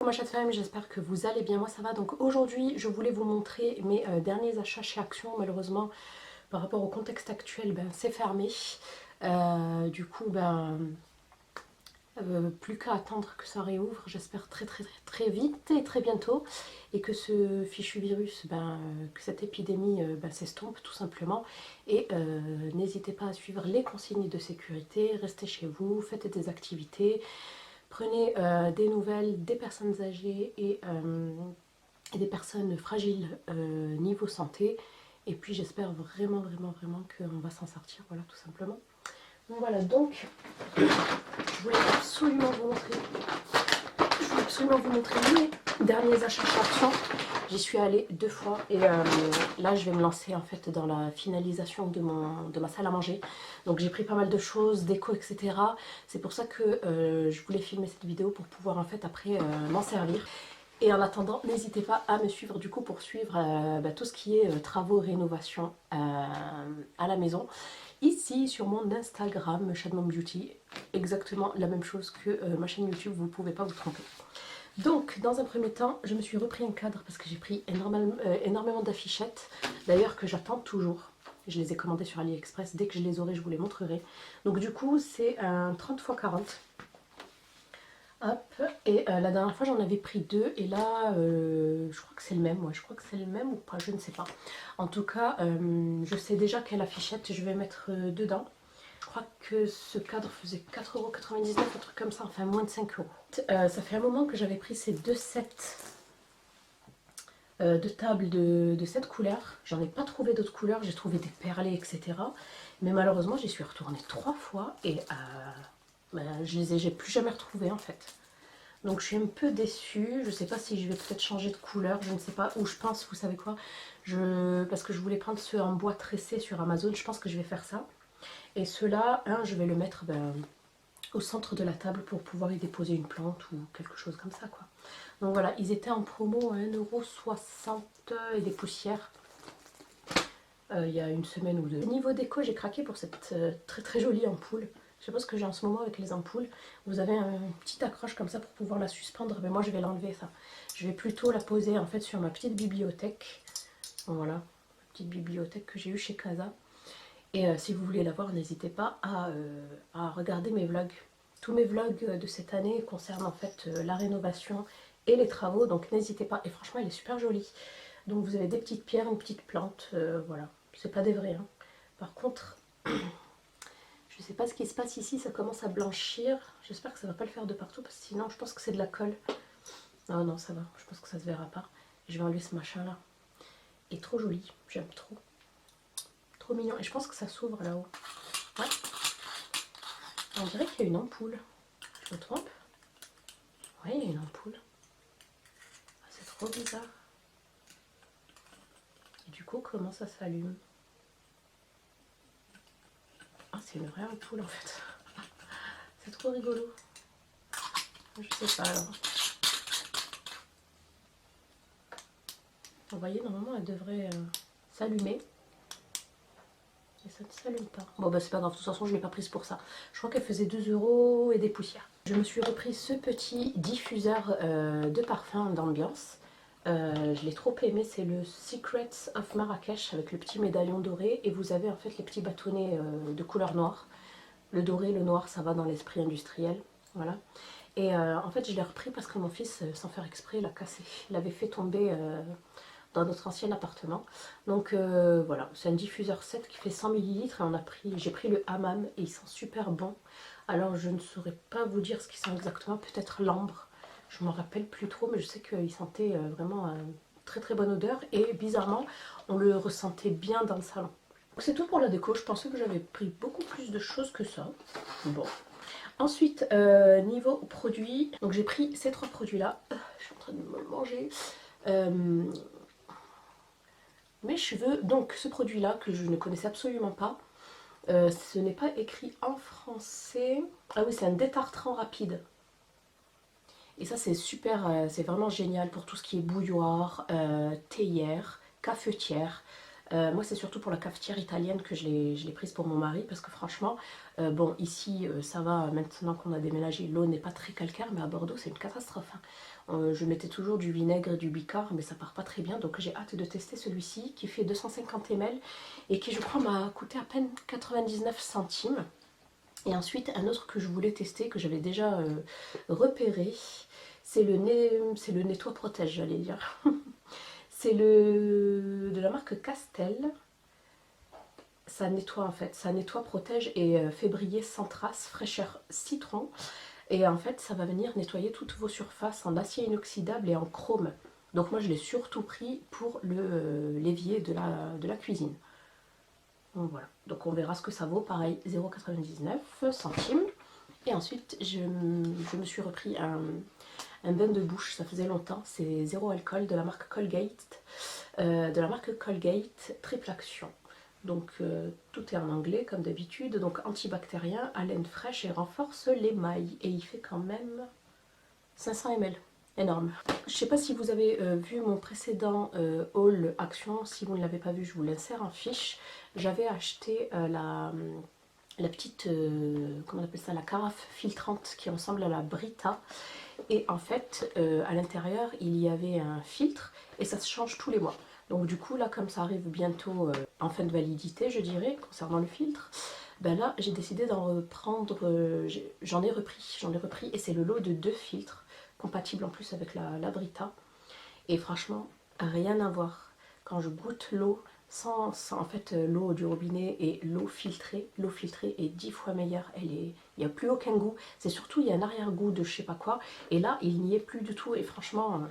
Ma chère femme, j'espère que vous allez bien, moi ça va. Donc aujourd'hui je voulais vous montrer mes derniers achats chez Action. Malheureusement par rapport au contexte actuel, c'est fermé. Du coup plus qu'à attendre que ça réouvre, j'espère très vite et très bientôt, et que ce fichu virus, que cette épidémie s'estompe tout simplement. Et n'hésitez pas à suivre les consignes de sécurité, restez chez vous, faites des activités, prenez des nouvelles des personnes âgées et des personnes fragiles niveau santé. Et puis j'espère vraiment qu'on va s'en sortir, voilà, tout simplement. Donc voilà, donc je voulais absolument vous montrer mes derniers achats chez Action. J'y suis allée 2 fois et là je vais me lancer en fait dans la finalisation de ma salle à manger. Donc j'ai pris pas mal de choses, déco, etc. C'est pour ça que je voulais filmer cette vidéo pour pouvoir en fait après m'en servir. Et en attendant, n'hésitez pas à me suivre du coup pour suivre tout ce qui est travaux, rénovation à la maison. Ici sur mon Instagram, Shadmon Beauty, exactement la même chose que ma chaîne YouTube, vous ne pouvez pas vous tromper. Donc dans un premier temps, je me suis repris un cadre parce que j'ai pris énormément d'affichettes, d'ailleurs que j'attends toujours. Je les ai commandées sur AliExpress, dès que je les aurai je vous les montrerai. Donc du coup c'est un 30 x 40. Hop, et la dernière fois j'en avais pris 2 et là je crois que c'est le même, je crois que c'est le même ou pas, je ne sais pas. En tout cas, je sais déjà quelle affichette je vais mettre dedans. Je crois que ce cadre faisait 4,99 €, un truc comme ça, enfin moins de 5 €. Ça fait un moment que j'avais pris ces 2 sets de tables de cette couleur. J'en ai pas trouvé d'autres couleurs, j'ai trouvé des perlés, etc. Mais malheureusement j'y suis retournée 3 fois et j'ai plus jamais retrouvé en fait. Donc je suis un peu déçue, je sais pas si je vais peut-être changer de couleur, je ne sais pas, ou je pense, vous savez quoi, parce que je voulais prendre ceux en bois tressé sur Amazon, je pense que je vais faire ça. Et ceux-là, je vais le mettre au centre de la table pour pouvoir y déposer une plante ou quelque chose comme ça, quoi. Donc voilà, ils étaient en promo à 1,60 € et des poussières il y a une semaine ou deux. Niveau déco, j'ai craqué pour cette très jolie ampoule. Je sais pas ce que j'ai en ce moment avec les ampoules. Vous avez une petite accroche comme ça pour pouvoir la suspendre, mais moi je vais l'enlever ça. Je vais plutôt la poser en fait sur ma petite bibliothèque. Voilà, ma petite bibliothèque que j'ai eue chez Casa. Et si vous voulez la voir, n'hésitez pas à regarder mes vlogs. Tous mes vlogs de cette année concernent en fait la rénovation et les travaux, donc n'hésitez pas. Et franchement, elle est super jolie. Donc vous avez des petites pierres, une petite plante, voilà. C'est pas des vrais, hein. Par contre, je sais pas ce qui se passe ici, ça commence à blanchir. J'espère que ça va pas le faire de partout, parce que sinon je pense que c'est de la colle. Non, non, ça va, je pense que ça se verra pas. Je vais enlever ce machin là. Il est trop joli, j'aime trop. Trop mignon. Et je pense que ça s'ouvre là-haut. Ouais. On dirait qu'il y a une ampoule. Je me trompe? Oui, il y a une ampoule. Ah, c'est trop bizarre. Et du coup, comment ça s'allume? Ah, c'est une vraie ampoule en fait. C'est trop rigolo. Je sais pas alors. Vous voyez, normalement elle devrait s'allumer. Et ça ne s'allume pas. Bon bah c'est pas grave, de toute façon je ne l'ai pas prise pour ça. Je crois qu'elle faisait 2 € et des poussières. Je me suis repris ce petit diffuseur de parfum d'ambiance. Je l'ai trop aimé, c'est le Secrets of Marrakech avec le petit médaillon doré. Et vous avez en fait les petits bâtonnets de couleur noire. Le doré, le noir, ça va dans l'esprit industriel. Voilà. Et en fait je l'ai repris parce que mon fils, sans faire exprès, l'a cassé. Il l'avait fait tomber dans notre ancien appartement. Donc voilà, c'est un diffuseur 7 qui fait 100 ml et j'ai pris le hammam et il sent super bon. Alors je ne saurais pas vous dire ce qu'il sent exactement, peut-être l'ambre, je ne m'en rappelle plus trop, mais je sais qu'il sentait vraiment très bonne odeur et bizarrement on le ressentait bien dans le salon. C'est tout pour la déco, je pensais que j'avais pris beaucoup plus de choses que ça. Bon. Ensuite, niveau produits, donc j'ai pris ces 3 produits là, je suis en train de me le manger. Mes cheveux, donc ce produit là que je ne connaissais absolument pas, ce n'est pas écrit en français. Ah oui, c'est un détartrant rapide. Et ça c'est super, c'est vraiment génial pour tout ce qui est bouilloire, théière, cafetière. Moi, c'est surtout pour la cafetière italienne que je l'ai prise pour mon mari, parce que franchement, bon, ici, ça va, maintenant qu'on a déménagé, l'eau n'est pas très calcaire, mais à Bordeaux, c'est une catastrophe, hein. Je mettais toujours du vinaigre et du bicard, mais ça part pas très bien, donc j'ai hâte de tester celui-ci, qui fait 250 ml, et qui, je crois, m'a coûté à peine 99 centimes. Et ensuite, un autre que je voulais tester, que j'avais déjà repéré, c'est le Nettoie Protège, j'allais dire. C'est de la marque Castel. Ça nettoie en fait, ça nettoie, protège et fait briller sans trace, fraîcheur citron. Et en fait, ça va venir nettoyer toutes vos surfaces en acier inoxydable et en chrome. Donc moi, je l'ai surtout pris pour l'évier de la cuisine. Donc voilà, donc on verra ce que ça vaut. Pareil, 0,99 centimes. Et ensuite, je me suis repris un bain de bouche, ça faisait longtemps. C'est zéro alcool de la marque Colgate. Triple action. Donc tout est en anglais comme d'habitude. Donc antibactérien, haleine fraîche et renforce l'émail. Et il fait quand même 500 ml. Énorme. Je ne sais pas si vous avez vu mon précédent haul action. Si vous ne l'avez pas vu, je vous l'insère en fiche. J'avais acheté la petite, comment on appelle ça, la carafe filtrante qui ressemble à la Brita. Et en fait, à l'intérieur, il y avait un filtre et ça se change tous les mois. Donc du coup, là, comme ça arrive bientôt en fin de validité, je dirais, concernant le filtre, ben là, j'ai décidé d'en reprendre, j'en ai repris, et c'est le lot de 2 filtres, compatibles en plus avec la Brita. Et franchement, rien à voir. Quand je goûte l'eau, en fait, l'eau du robinet et l'eau filtrée est 10 fois meilleure. Il n'y a plus aucun goût. C'est surtout, il y a un arrière-goût de je sais pas quoi. Et là, il n'y est plus du tout. Et franchement,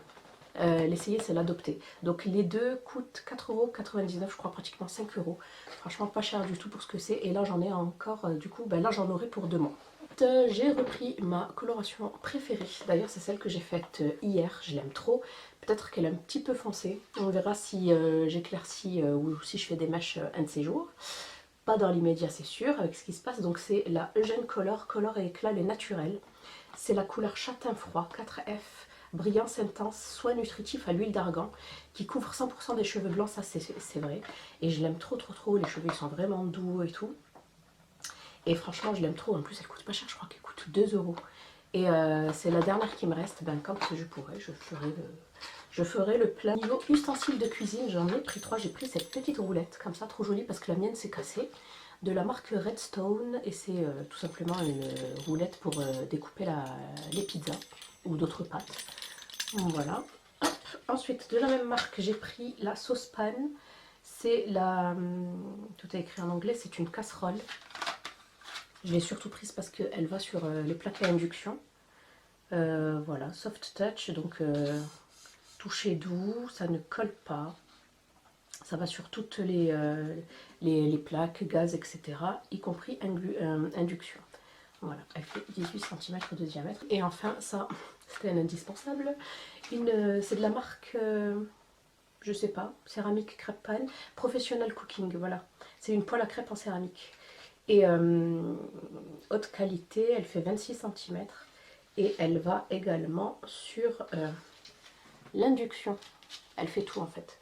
l'essayer, c'est l'adopter. Donc les deux coûtent 4,99 €, je crois pratiquement 5 €. Franchement, pas cher du tout pour ce que c'est. Et là, j'en ai encore, du coup, ben là, j'en aurai pour 2 mois. J'ai repris ma coloration préférée. D'ailleurs, c'est celle que j'ai faite hier. Je l'aime trop. Peut-être qu'elle est un petit peu foncée. On verra si j'éclaircis ou si je fais des mèches un de ces jours. Pas dans l'immédiat, c'est sûr, avec ce qui se passe. Donc c'est la Eugène Color et éclat les naturels. C'est la couleur châtain froid 4F, brillance intense, soin nutritif à l'huile d'argan, qui couvre 100% des cheveux blancs, ça c'est vrai. Et je l'aime trop, les cheveux ils sont vraiment doux et tout. Et franchement, je l'aime trop. En plus, elle coûte pas cher, je crois qu'elle coûte 2 €. Et c'est la dernière qui me reste. Ben, quand je pourrai, je ferai le plein. Niveau ustensiles de cuisine, j'en ai pris 3. J'ai pris cette petite roulette, comme ça, trop jolie, parce que la mienne s'est cassée. De la marque Redstone. Et c'est tout simplement une roulette pour découper les pizzas ou d'autres pâtes. Voilà. Hop. Ensuite, de la même marque, j'ai pris la saucepan. C'est la... tout est écrit en anglais, c'est une casserole. Je l'ai surtout prise parce qu'elle va sur les plaques à induction. Voilà, soft touch, donc toucher doux, ça ne colle pas. Ça va sur toutes les plaques, gaz, etc. Y compris induction. Voilà, elle fait 18 cm de diamètre. Et enfin, ça, c'était un indispensable. C'est de la marque, je sais pas, céramique crêpe pan, Professional Cooking, voilà. C'est une poêle à crêpes en céramique. Et haute qualité, elle fait 26 cm et elle va également sur l'induction. Elle fait tout en fait.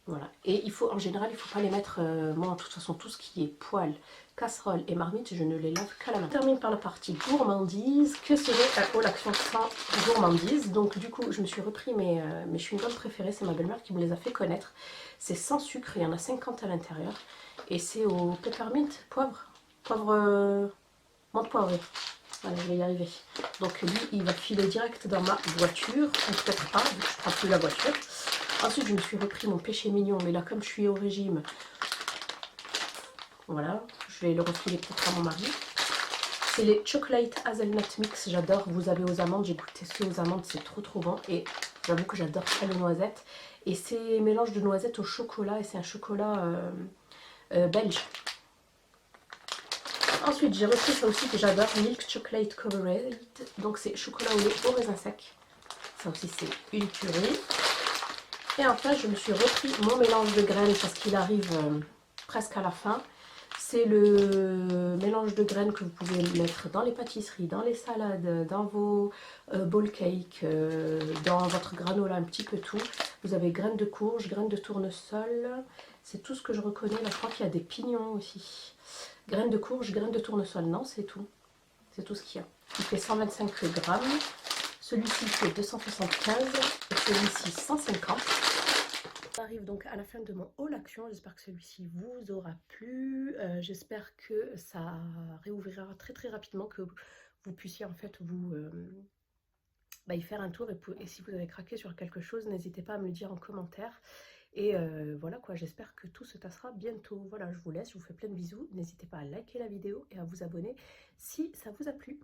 Voilà. Et en général, il ne faut pas les mettre, moi de toute façon, tout ce qui est poêle, casserole et marmite, je ne les lave qu'à la main. On termine par la partie gourmandise. Que serait un haul action sans gourmandise? Donc du coup, je me suis repris mes chewing-gums préférés, c'est ma belle-mère qui me les a fait connaître. C'est sans sucre, il y en a 50 à l'intérieur. Et c'est au peppermint, menthe poivrée. Voilà, je vais y arriver. Donc lui, il va filer direct dans ma voiture, ou peut-être pas, vu que je ne prends plus la voiture. Ensuite, je me suis repris mon péché mignon, mais là, comme je suis au régime, voilà, je vais le refiler peut-être à mon mari. C'est les Chocolate Hazelnut Mix, j'adore. Vous avez aux amandes, j'ai goûté ceux aux amandes, c'est trop bon. Et j'avoue que j'adore ça, les noisettes. Et c'est mélange de noisettes au chocolat, et c'est un chocolat belge. Ensuite, j'ai repris ça aussi que j'adore, Milk Chocolate Covered. Donc c'est chocolat au lait au raisin sec. Ça aussi, c'est une tuerie. Et enfin, je me suis repris mon mélange de graines parce qu'il arrive presque à la fin. C'est le mélange de graines que vous pouvez mettre dans les pâtisseries, dans les salades, dans vos bowl cakes, dans votre granola, un petit peu tout. Vous avez graines de courge, graines de tournesol, C'est tout ce que je reconnais. Là, je crois qu'il y a des pignons aussi. Graines de courge, graines de tournesol. Non, c'est tout. C'est tout ce qu'il y a. Il fait 125 grammes. Celui-ci fait 275 et celui-ci 150. On arrive donc à la fin de mon haul action. J'espère que celui-ci vous aura plu. J'espère que ça réouvrira très très rapidement, que vous puissiez en fait vous y faire un tour. Et si vous avez craqué sur quelque chose, n'hésitez pas à me le dire en commentaire. Et voilà quoi, j'espère que tout se tassera bientôt. Voilà, je vous laisse, je vous fais plein de bisous. N'hésitez pas à liker la vidéo et à vous abonner si ça vous a plu.